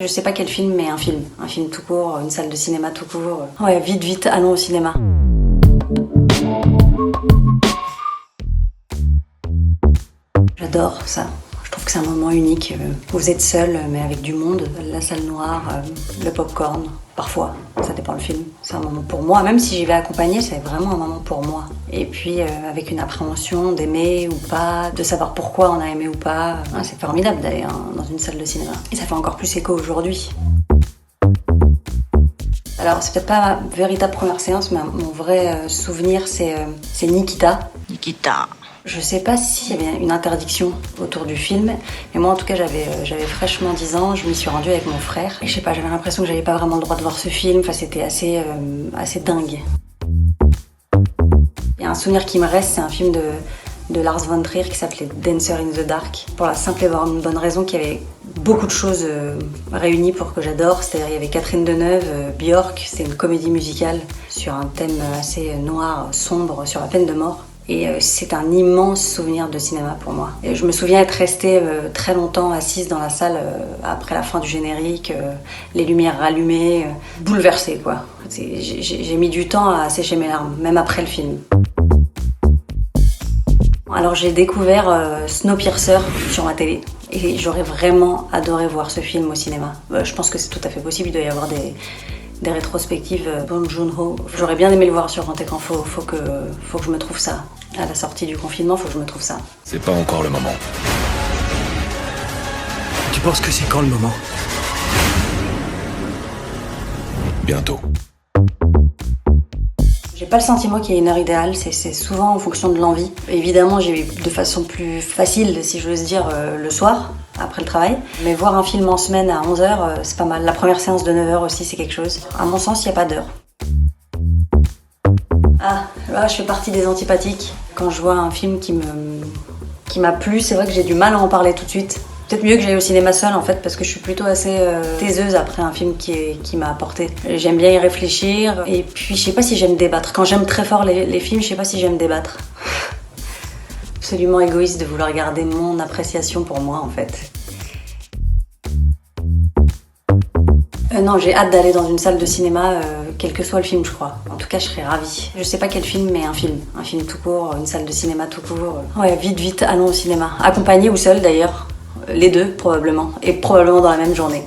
Je sais pas quel film, mais un film. Un film tout court, une salle de cinéma tout court. Ouais, vite, vite, allons au cinéma. J'adore ça. Je trouve que c'est un moment unique. Vous êtes seul, mais avec du monde. La salle noire, le popcorn, parfois. Ça dépend le film. C'est un moment pour moi. Même si j'y vais accompagner, c'est vraiment un moment pour moi. Et puis, avec une appréhension d'aimer ou pas, de savoir pourquoi on a aimé ou pas. C'est formidable d'aller dans une salle de cinéma. Et ça fait encore plus écho aujourd'hui. Alors, c'est peut-être pas ma véritable première séance, mais mon vrai souvenir, c'est Nikita. Nikita. Je sais pas s'il y avait une interdiction autour du film, mais moi en tout cas j'avais fraîchement 10 ans, je m'y suis rendue avec mon frère. Et je sais pas, j'avais l'impression que j'avais pas vraiment le droit de voir ce film, enfin c'était assez dingue. Il y a un souvenir qui me reste, c'est un film de Lars von Trier qui s'appelait Dancer in the Dark, pour la simple et bonne raison qu'il y avait beaucoup de choses réunies pour que j'adore. C'est-à-dire il y avait Catherine Deneuve, Björk, c'est une comédie musicale sur un thème assez noir, sombre, sur la peine de mort. Et c'est un immense souvenir de cinéma pour moi. Et je me souviens être restée très longtemps assise dans la salle après la fin du générique, les lumières rallumées, bouleversée quoi. J'ai mis du temps à sécher mes larmes, même après le film. Alors j'ai découvert Snowpiercer sur ma télé et j'aurais vraiment adoré voir ce film au cinéma. Je pense que c'est tout à fait possible, il doit y avoir des rétrospectives Bong Joon-ho. J'aurais bien aimé le voir sur grand écran, faut que je me trouve ça. À la sortie du confinement, faut que je me trouve ça. C'est pas encore le moment. Tu penses que c'est quand le moment? Bientôt. J'ai pas le sentiment qu'il y ait une heure idéale, c'est souvent en fonction de l'envie. Évidemment, j'ai eu de façon plus facile, si j'ose dire, le soir, après le travail. Mais voir un film en semaine à 11h, c'est pas mal. La première séance de 9h aussi, c'est quelque chose. À mon sens, il n'y a pas d'heure. Ah, là, je fais partie des antipathiques. Quand je vois un film qui m'a plu, c'est vrai que j'ai du mal à en parler tout de suite. Peut-être mieux que j'aille au cinéma seule en fait, parce que je suis plutôt assez taiseuse après un film qui m'a apporté. J'aime bien y réfléchir, et puis je sais pas si j'aime débattre. Quand j'aime très fort les films, je sais pas si j'aime débattre. Absolument égoïste de vouloir garder mon appréciation pour moi en fait. Non, j'ai hâte d'aller dans une salle de cinéma, quel que soit le film, je crois. En tout cas, je serais ravie. Je sais pas quel film, mais un film. Un film tout court, une salle de cinéma tout court. Ouais, vite, vite, allons au cinéma. Accompagné ou seul d'ailleurs. Les deux, probablement. Et probablement dans la même journée.